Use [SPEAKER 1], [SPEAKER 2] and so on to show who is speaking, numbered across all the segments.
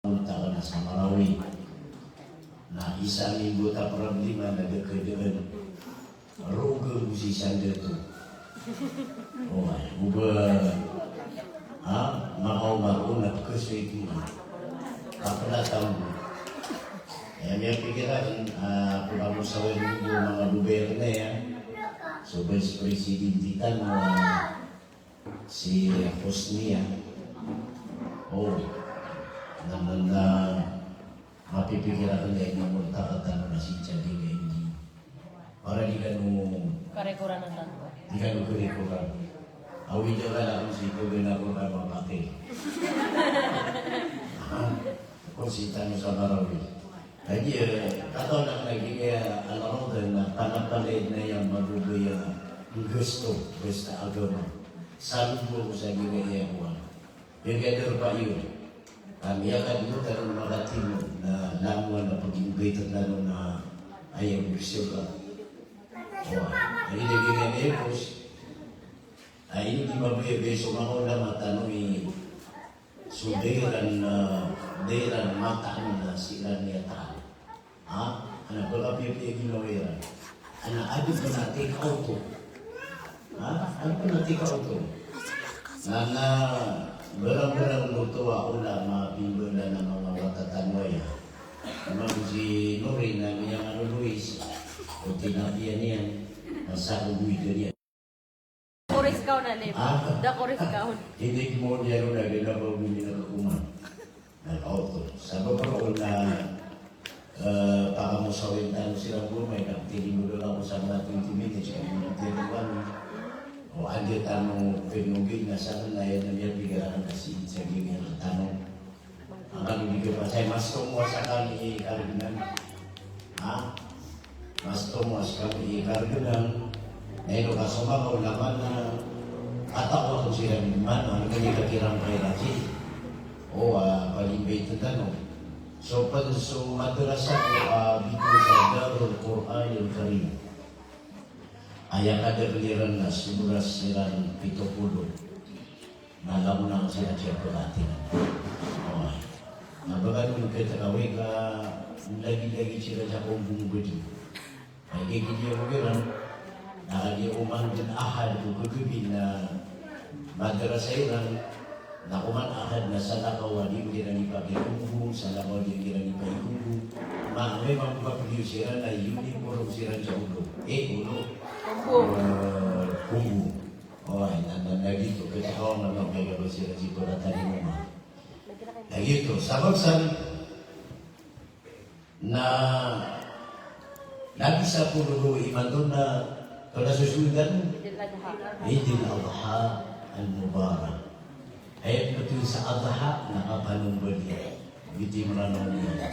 [SPEAKER 1] punta ka na sa Marawi na isang minggu ta problema na nagkakadaan rogo si sanda to uba makaw na kasi kapalataw may pikiran pagkamusawan yung mga luber na yan so Vice Presidentitan si Hosnia naman na mapipikiran na yung mga takatan na si Chadi na hindi para di ka nung
[SPEAKER 2] karekuran ng tanto
[SPEAKER 1] di ka nung karekuran awin niya ka lang si Kuya na ko na mapake kung si Tano sa Marawi lagi kataw na lagi kaya alam mo na panapalid na yung magubay gusto agama salubo ko sa ginaya ko yung gather pa yun kami akan dito tayo makatim na lamuan na pag-invite at lalo na ayang gusto ka ay hindi ginanepos ay hindi mabebe sumakola matanong suderan deran mataan na sila niya tahan anak ko lang pipi ginawiran anak adi ko na take out to ano ko na take out to na barang-barang lutuwa ulang mapimbola ng mga watatanway naman si Nori na niyang Luis o tinapian niyan nasa ubuito niya
[SPEAKER 2] Koris ka na lim da koris ka
[SPEAKER 1] hindi mo niya rin na ginawa bumili na kuman nag-auto sa babaroon na pakamusawin tayo silang gumay kapitili mo doon ako sa mga 20 minutes kaya mo nagtiriwan o andi tanong pinugin na sana na yan na niya bigyan na si Tsaging yung tanong ang kanibigyan pa siya mas tumuwas sa kami ikarginan mas tumuwas kami ikarginan ngayon ka sumakaw naman na katawa ko sila naman ano kanya kakirang kay Raji pag-invite na tanong so madrasa ko dito sa Darul Quran yung Karim ayang kadaliran na simulas silang 70 nalamunan sila siya pagkatin nabagan mo kita kawin ka lagi-lagi sila sa kumbong budi ay kikidya mo gano'n nakagi umang din ahad o kagubin na madrasa yun na kuman ahad na sa lakaw di mo rin ipag-ikungbong sa lakaw di mo rin ipag-ikungbong may magpapiliw sila na uniform sila sa ulo ulo kumbu nandito kasi ako naman kaya ba sila si Kuratani mo nandito sabagsan na lagi sa pulo iman doon na kada susundan Idil Adha al-Mubarak ayat betul sa Adha nakapanumbal niya biti maranong niya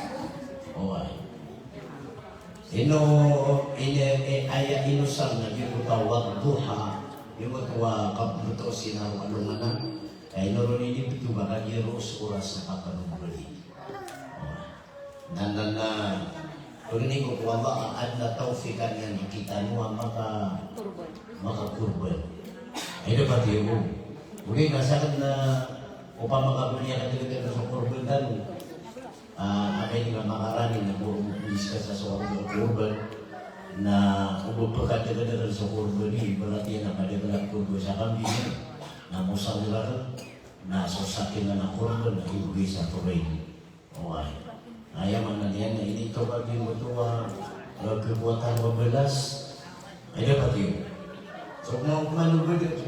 [SPEAKER 1] aya inusang na yung tawag duha yung matwa kabuto sinang alunganan ay noron ini itu baka yeros oras na kapanumbali na kung ini ko Allah adna taufikan yang kita nuwa maka kurban ay dapat yun muli nasakan na upang makabulihan ka talaga sa kurban dan amin nga makarani na discuss sa soal kurban na ubagpagkatagadaran sa kurban berarti na kadagaran kurban sa kambing na musawiran na sosakin na ng kurban na ibigay sa turay ayaman na niyan na inito kaging matuwa kebuatan mabelas ay dapat yun so kung manubad ito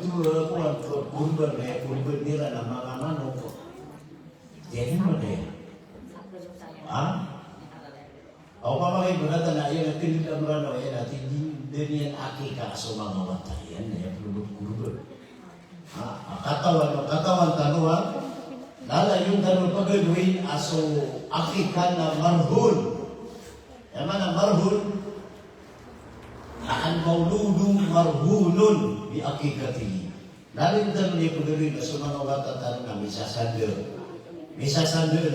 [SPEAKER 1] kurban nila na mga manok yan mo na yan o pamagay berata na yan ang kinilang rano yan at hindi din yan akika sa mga watayan na yan kurban katawan tanuhan lala yung tanong pagagawin aso akika na marhul yaman ang marhul ang mauludong marhulun bi akikatihi lalong tanong niya pagagawin aso mga watatan na misasander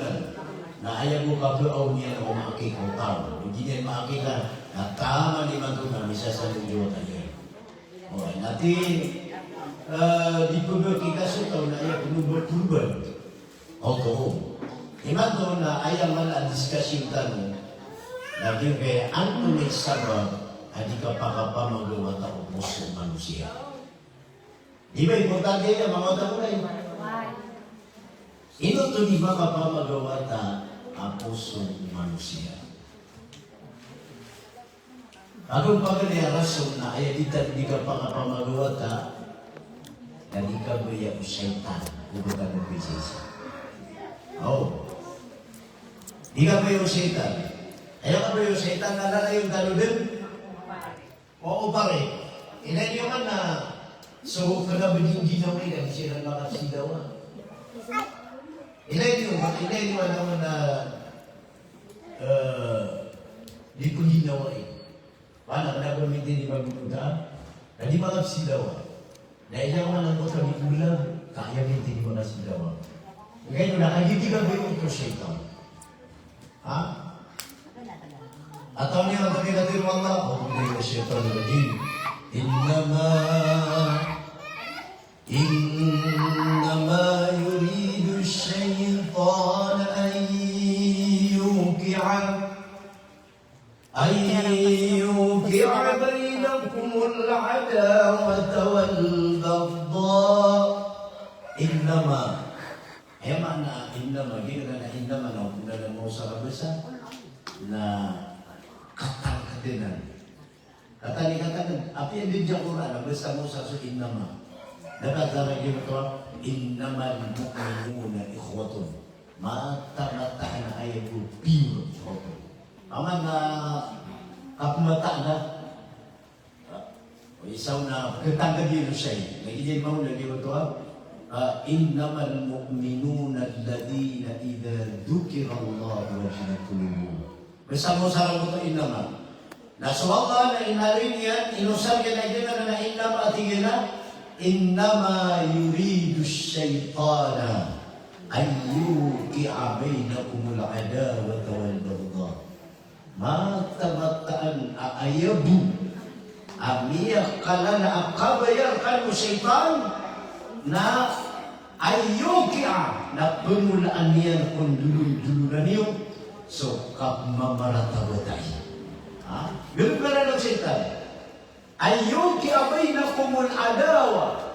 [SPEAKER 1] na ayaw mo kapaaw niya na umakik o tao. Hindi niya maakik na tama ni Manto na misasander niyo tayo. Natin di pagkakikaso tao na ayaw pinubal-tubal. Oto. Imanto na ayaw man ang diskasyon tanong, lagi kaya ang tuloy sabag, adi ka pakapamagawa ta o puso manusia. Di ba importante yan, mga taulay? Ino to di makapamagawa ta ang puso manusia. Anong pagkaya rason na ay di ka pakapamagawa ta, na di ka baya o syaitan, kung ka ng bisisa. Oh. Di ka baya o syaitan. Ayaw ka baya o syaitan, nalala yung taludin? Oo pare. Inay niyo man na so kagabing ginawa na di sila nakasidawa. Inay niyo naman na di ko ginawa eh. Paano ka gamitin di magpunta? Na di makasidawa. Dahil niya man ang kota di ulang, kaya gamitin di makasidawa. Ngayon na, hindi ka ba yung syaitan? Ha? Atau niya ang tabi-tabi Allah, Alhamdulillah syaitan rajim. Innama yuridu syaitan an yuki'a bainakumul adawata wal baghdha. Innama mana innama gina na innama na kung na mo sa kabasa na katang-katinan. Katang-katinan. Apa yang di Al-Quran, basta mo sa innama. Nakatara yung ito, innama al-mu'minuna ikhwatun. Mata-mata na ayaw ko, pure ikhwatun. Aman na kapmata na, isaw na katang-katinan siya. Nagiging mo lagi ito, إنما المؤمنون الذين إذا ذكر الله وجلت قلوبهم. Bersama sarang itu innama. Nah Allah na inarin yan, inusap yan ay gina na innama at gina, innama yuridu syaitana an yuki'a bainakumul adawata wal baghdha. Mata-mataan aayabu amiyak kalana akabayarkan mo syaitan na ayyuki'a na pemulaan niyan kung dulu-dulunan niyo so kapmamaratabatay. Ganun ka na ng syaitan. Ayyuki'a bainakumul adawa.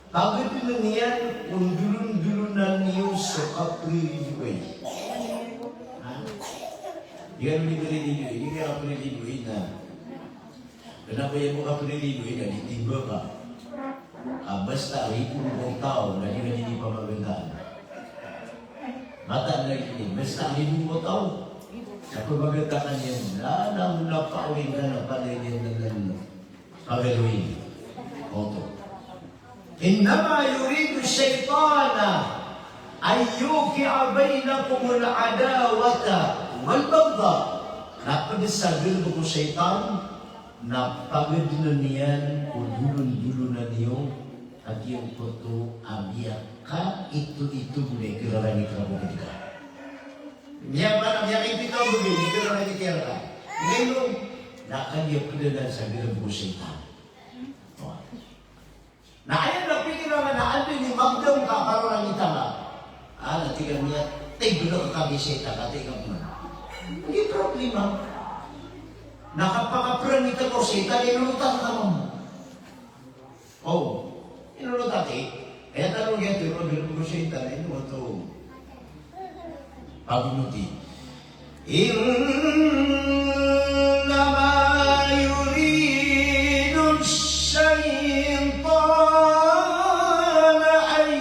[SPEAKER 1] Pagod na niyan kung dulun-dulunan niyo so kapriliway. Yan mo ni Priliway. Hindi ka Priliway na. Kenapa yan mo Priliway na ditimba ka? Basta ribong tao na hindi pamagandaan. Mata na ini, basta ribong tao. Sa pamagandaan yan, lanang napawin ka na palay din ng pagaluin. Oto. Innama yuridu syaitana ayyuki'a bainakumul adawata wal baghdha. Napadisagil ko syaitan na pagadinan niyan o dulun-dulunan niyo at yung koto abiyak ka itu mulai kerana kerana ketika. Niya ba na niya ipitaw begini kerana ketika. Ngayon nakan dia kedadan sa bilang ko syaitan. Na ayan na pikir naman na ano ni magdam ka para lang itama. Nanti kan niya tiglo ka kami syaitan kati ka man. Hindi problema. Nakapakapran kita ko syaitan, inulutan ka mo. Oh, inulutan kaya tanong yan, pero bilang ko syaitan, ino ito. Pagunuti. Innama yuridu syaitan an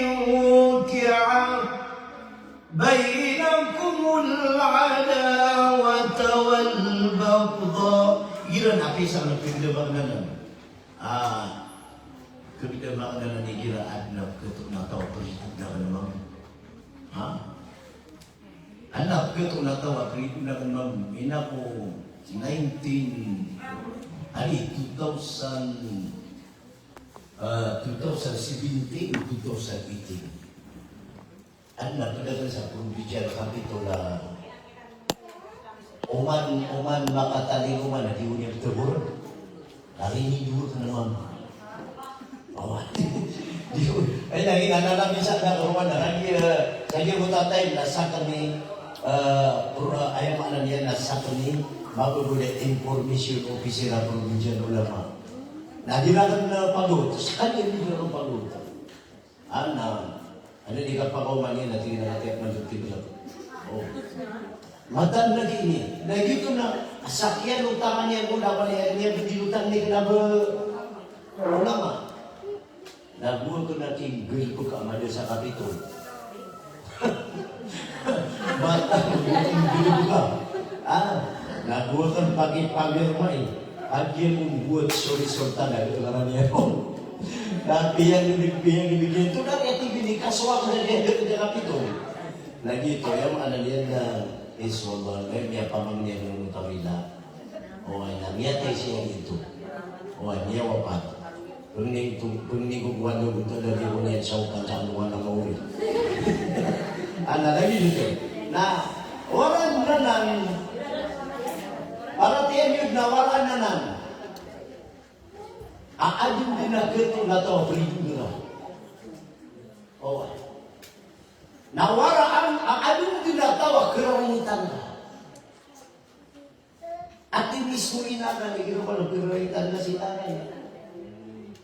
[SPEAKER 1] yuki'a bainakumul adawata wal baghdha. Gira napi sa nagpigdabang kebidang na ni gira adnab ketuk na tao perhitung na naman. Anak ketuk na tao perhitung na naman. Ina ko 2017 2018. Anak kedagan sa pembicara kapitola Oman makatali Oman na diunyag tebur. Hari ini dulu ka naman. Ay, lagi anak-anak bisa na Oman na lagi Kaya mo tatay, nasa kami, ayaw maanan yan, nasa kami, magugulit information officer na provincial ulama. Nagiragan na pagod, sa kanya hindi na pagod. Ano di ka pa kumangin na tinatip ng tutibla. Oh. Matan lagi ini. Lagi itu na sakyan utama niya kung dapat niya dilutang ni kenapa ulama. Nabuo ko na tigil ko ka amado sa kapitol. Matan tigil ko ka. Nabuo ko pagi-pagirmay. Agya mong buat sori-sorta na kailangan niya ko. Tapi yang dibigyan itu dari activity kasual na dia ke kapitol. Lagi itu yang ada dia na iswallah niya pamang niya ng utawila. O ay niya tayo siya ito. O ay niya wapat. Kung ni kukuha ng ito dari ko niya sa ukan ng mauri. Lagi dito. Na waran na nang para tiyan yun na waran na nang aadun din na gito na ito, beridu na. Oh. Nawaraan, aadun din na ito, kerawitan na. At mismo inaga, nagiro pa ng kerawitan na si nanay.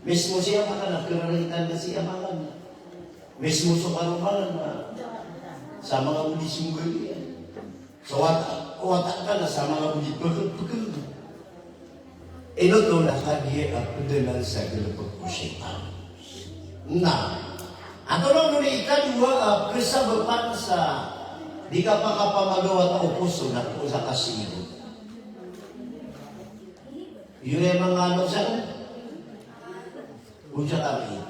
[SPEAKER 1] Mismo siya mga nagkerawitan na siya mga na. Mismo sa karumalan na sa mga ulisong galian. So, watak ka na sa mga ulit pagkul. Ito to nakagaya ako dengan sa gelapag-usipan. Nah, ato lang nung ikadua, kesa berpansa, di ka pa kapamagawa ta upuso na kung sa kasigo. Yun ay mga ano sa uja kami.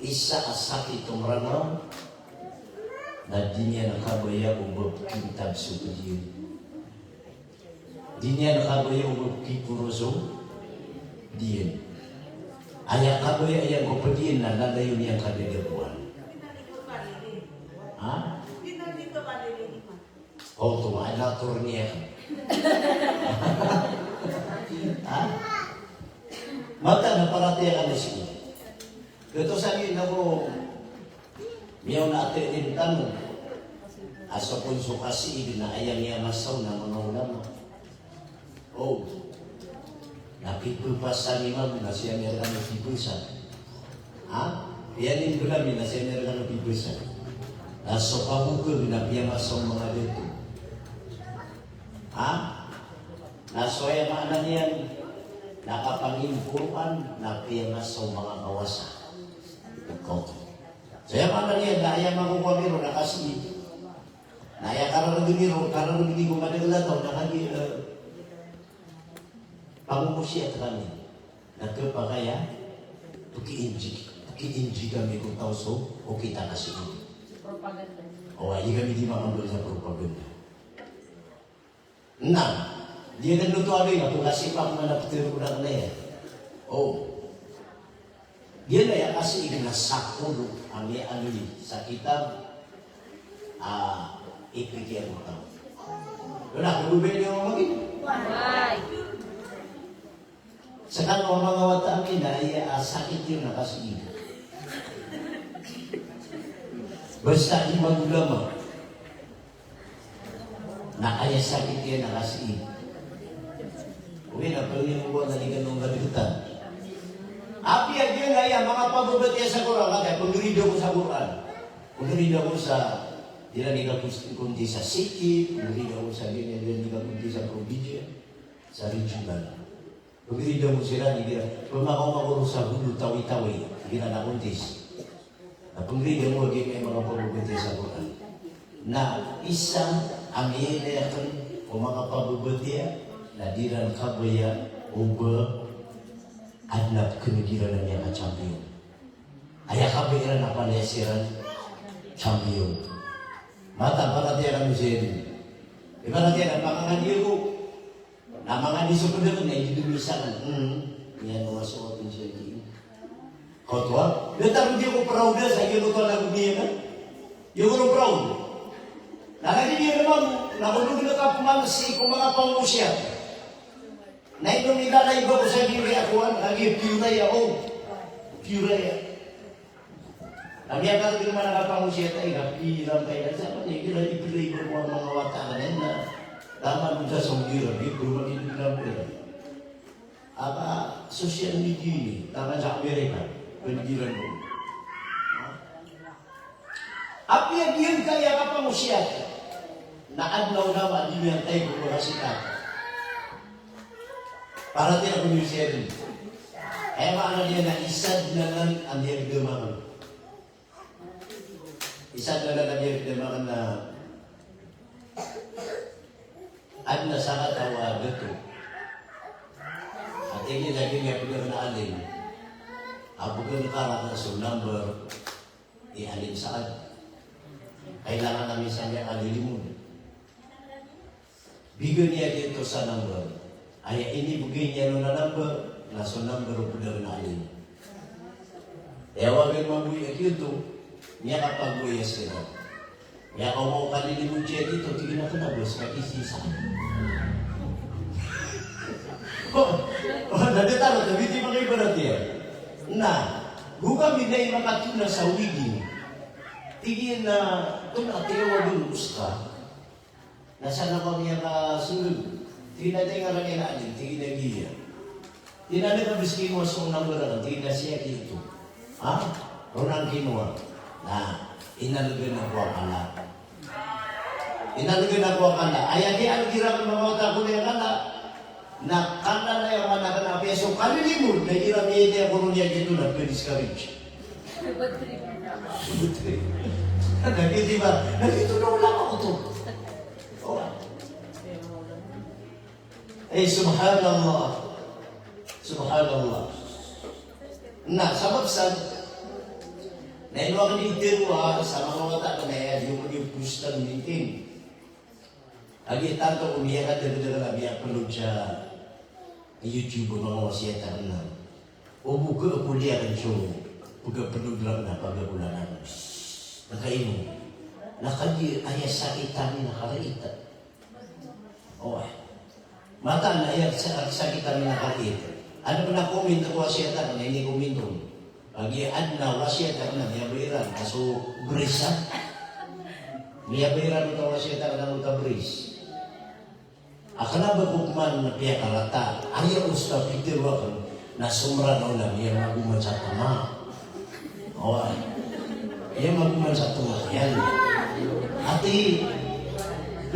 [SPEAKER 1] Isa asaki tumranaw, na di niya nakabaya kung kintab sukudiyo. Di niya nakabaya kung kipuroso, diyan. Ayak kabaya ayang kopadiyan na nalayo niyang kadagabuan. Ha? Oh, tumaalator niya. Ha? Mata na paratiyan na siya. Ito sabihin ako, miyaw na ate din tanong. Asa pun sukasi na ayang niya masaw na mga ulama. Oh, napipupasan ni Ma'am na siya meron na pipusan. Ha? Yan yung gulamin na siya meron na pipusan. Naso pabukul na piyamasaw mga dito. Ha? Naso ay maanan yan, nakapangimpuan na piyamasaw mga kawasa. Ikaw. So yan maanan yan, na ayaw makukwamiro na kasi na ayaw kararagumiro, kararagumiro madaglato, nakagi pangungusya kami. Nagkapakaya, tuki-inji kami kung tao so, o kita kasi ito.
[SPEAKER 2] Propaganda.
[SPEAKER 1] O ay kami di makambal sa propaganda. Na, di na luto abay na, kung kasi pa kung manapitiro ko na kanaya. O, di na yan kasi ignasakulo ang ano sa kitab, ipigyan mo tao. Wala, kung bubili niyo maging.
[SPEAKER 2] Why?
[SPEAKER 1] Sa kanong mga wata amin ay sakit yun nakasiin. Basta di magulama na kaya sakit yun nakasiin. Uwi na pagin mo na ligan ng galitan. Api agyan kaya mga pababati sa Quran kaya pagrido ko sa Quran. Pagrido ko sa dinaniga kundi sa city, pagrido ko sa dinaniga kundi sa probinsya, sa regional. Pagrido mo sila, pumakaw sa hulu, tawi-tawi, ginanakuntis. Pagrido mo, hindi kayo mga pababati sa Quran. Na isang ang iyakan o mga pababati na diran kabaya o ba adnap kinigiran niya ka champion. Ayaw kabaya na panesiran champion. Mata para tiyan ang musin. Iba na tiyan ang makakadiyo ko. Na mga disupunod na ididumisan. Yan mga suotin siya dito. Kotwa? Dito hindi ko proud na sa iyo ko lang niya na. Yung ko proud. Nalagi niya naman, nakulog na ka pumansi kung mga pangusya. Na ito nilalay ba ko sa diri ako, lagi pure ako. Pure. Kami akan terima nakapangusya tayo, kapilang tayo. Sabi niya, kila ipilay ko ang mga watanan na tama mo sa songgira, di ko magiging pera. Apa social media ini, tama sa Amerika, penigilan mo. Apa yang dia kaya kapangusya na adlaw naman, di yan tayo kumurasikat. Para tidak manusia ini. Kaya makana niya na isad na lang ang dia gamaman. Isad na lang ang dia gamaman na ad na sa katawa gato. At hindi lagi nga pinag na alin. Abugan ka sa number alin saad. Kailangan namin sa niya alilimun. Bigyan niya dito sa number. Ay ini bugay niya na number. Nasa number po na alin. Ewa gan mabuhay ito. Niya kapag buhay sila. Niya kung mo kalilimun siya dito. Tignan ko na boss. Makisisa. Nadetalo, tapi di mga iba natin. Na, buka minay makatuna sa wiging. Tigin na, ito na, tiyawa dun usta. Nasa naman niya kasunod. Tigin na tayo nga lang alin, tigin na giya. Tigin na ka biskin mo sa number na, tigin na siya dito. Ha? Ronang kinuha. Na, inalagay na ko akala. Inalagay na ko akala. Ayan di, algira ko mamata ko na akala. Na kanda na yung anak na peso kalilimod na iramiyay niya kung niya dito na discourage. Nagiti ba? Nagito na wala ako to. Subhanallah. Subhanallah. Na, sabab sa nainuwa ka dito sa mga wata na yung pustan meeting. Agi tanto umiyak at dala-dala biyak pelud sa YouTube mga wasiyata na. O buka kuliah kan show. Buka pelud lang na pagabulanan. Nakaino. Nakagi ayah sakit kami nakaraita. Oh. Mata na ayah sakit kami nakaraita. Ano pa na comment ako wasiyata na hindi komento. Agi adna wasiyata na niya bayaran kaso brisa. Niya bayaran ito wasiyata na uta bris. Akala ba kukman na piya karata, ayaw usta pitirwakan na sumra na ulang iya maguman sa tama. O, iya maguman sa tama. Yan. Ati,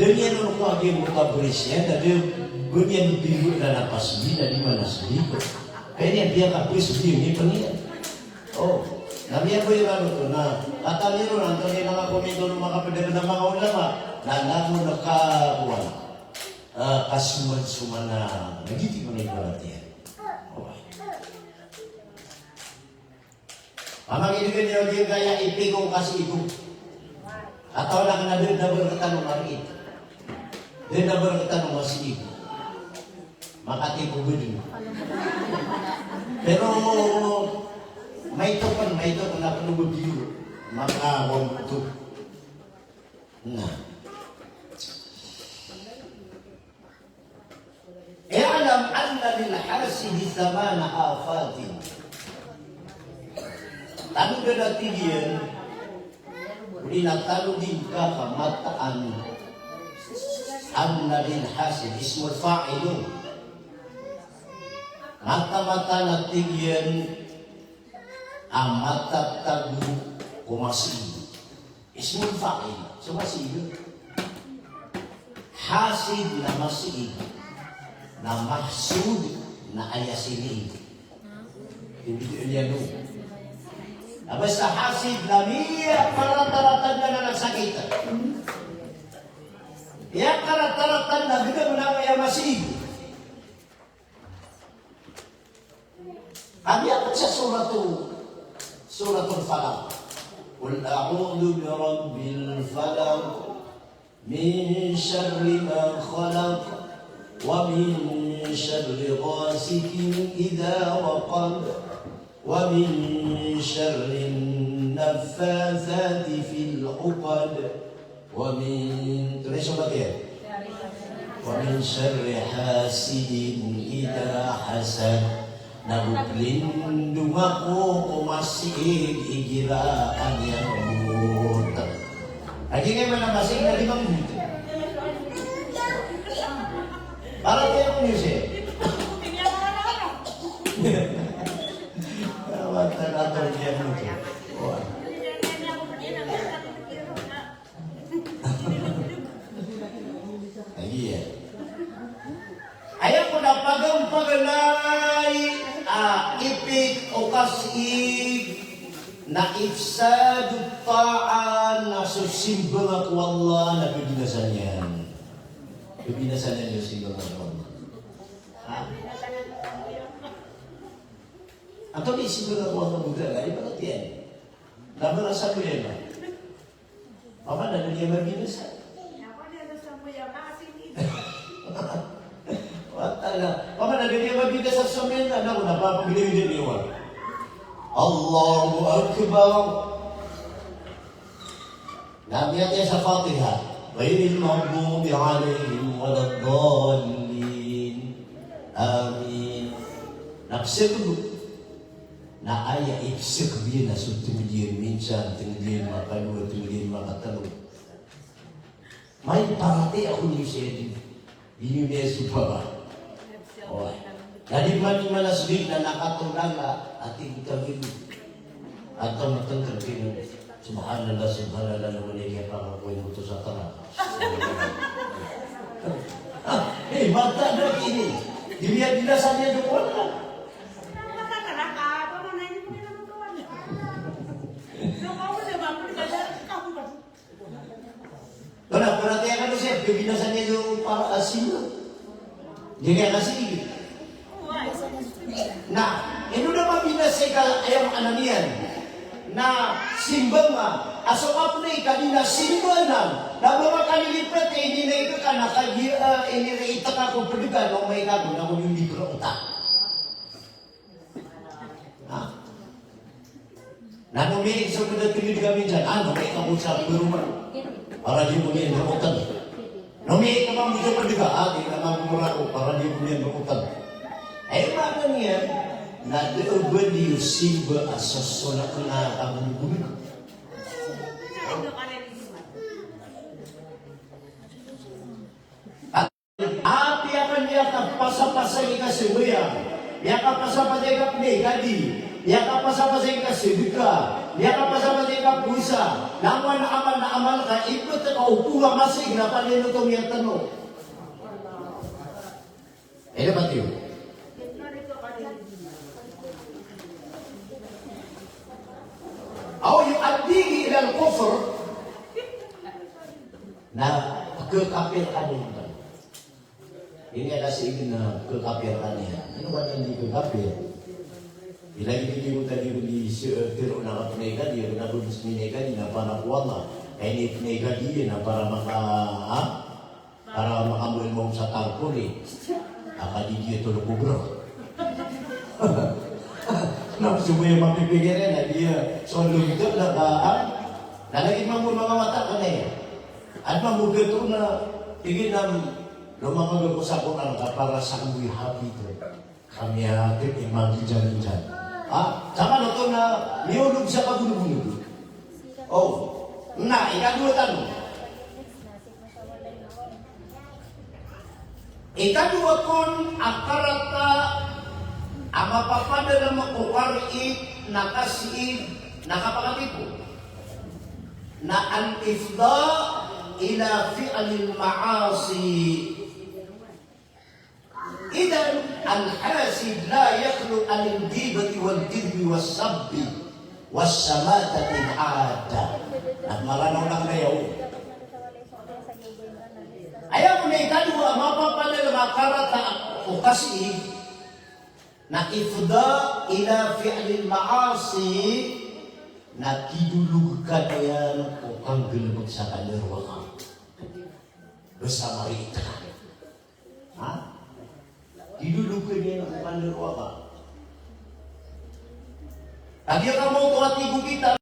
[SPEAKER 1] ganyan nung ko agi mo kabris yan, dahil ganyan bigo na napasbi na di manasbi ko. Kaya niya piya kabris, di pa niya. O, namiya ko yung ano to na, katalino na, ito niya nga komento ng mga kapatid ng mga ulama, na namo nakakuha. Kasuman-suman na nagiti mo na ibarat yan. Pamangiligan niyo yung kaya ipigong kasi ito. At ako lang na din na berkatanong marit. Din na berkatanong masih ito. Makatipo ko din. Pero may ito na panububiyo. Makawang ito. Na. I'lam anna lil hasidi thamana afatin. Tanu da tigian dinatalu din ka kamataan anna lil hasid ismul fa'ilun. Mata-mata na tigian amata tagu kumasi. Ismul fa'il. So masih hasid na masih. Na mahsud na ayasini. Hindi niya no. Basta hasid na miya karat-taratan na nagsakit. Ya karat-taratan na bigyan mo na kaya masig. Abi ako sa suratul falaq. Qul a'udhu bi rabbil falaq min syarri ma khalaq. ومن شر غاسق إذا وقب ومن شر النفاثات في العقد ومن ومن شر حاسد إذا حسد Naglindung ako kung masig igiraan yang buta. Lagi ngayon man ang masig na 5 minuto. Para kayo music. Tawag na natin niya mucho. Lagi ya. Ayaw ko na pagampaganay ipik o kasig na ifsadutaan na susimbang ako Allah na bibinasan yan. Bibinasan yan yung simbang ako Allah. Atau di simbang ako Allah muda lah, iba natin yan. Nama rasa ko yan ba? Apa na dia berbinasan? Paman ada dia bagi dasar semen tak nak apa pilih dia awak. Allahu Akbar. Nabi ayat Al-Fatihah. Ghairil maghdubi alaihim waladdallin. Amin. Nafsir dulu. Na ayat ifsir dia na sutimdian minsan, timdian makalu, timdian makatalu. Mai parati aku ni saya ini dia supaya. Oh, jadi mana sedih dan nakatulala ati kita gitu atau matang terkini subhanallah subhanallah namanya apa aku yang putus asa. Mata dah ini dilihat dinasannya dokon. Kenapa berarti akan siap kebinasannya itu para asin. Dia kasih. Nah, ini udah mabinasa ayam ananian. Nah, simbang asal apa nih kadina simbanan. Nah, bawa kali lipat ini nih itu karena kali ini itu aku perduga no mereka aku nak undi berotak. Nah, memilih sudah tinggi kami jangan mereka usah berumah. Para dia punya berotak. Nomi kamu bisa perduga di nama muraku para dia punya berotak. Maknanya nak berbedi simba asas solat kena kamu guna. Api akan dia pasal-pasal ikan sembayang, dia akan pasal-pasal ikan penegadi, dia akan pasal-pasal ikan sedekah, dia akan pasal-pasal ikan puasa. Namun amal ka ikut kau pula masih kenapa dia nutong yang tenung. Ini betul. Atau yu'addihi ilal kufr. Nah, kekafiran ini. Ini ada seingin kekafirannya. Ini bukan yang kekafir. Bila kita tadi di teruk nak penega dia kena berdismi nega di para kuala. Ini penega dia na para makamul mong sa tangkuli. Akadi dia tulog kubro. Nah, semua yang mapipikirin na dia selalu itu nalagi mo mga mata ka na yan. At mamugato na tingin na lumamagag ko sa Quran para sa kamuy happy ito. Kami hatip imag-ijan-ijan. Sama na ito na niulog sa kabulubulog. Oh, na, ikadulatan mo. Ikadua kon akarata ama papada na makukarit nakasib nakapakatipo na al-ifda ila fi'alil ma'asi. Idan al-hasid la yakhlu anil ghibati wal kidbi was sabbi was samatati ada. At maranaw lang kayo. Ayaw na ikadua mapapada na makarata o kasi na ifda ila fi'lil ma'asi na kidulug ka na yan o ang gulubog sa kalirwa bersama rita. Kidulug ka niya o kalirwa ka. Lagi ka mo tuwat ibu kita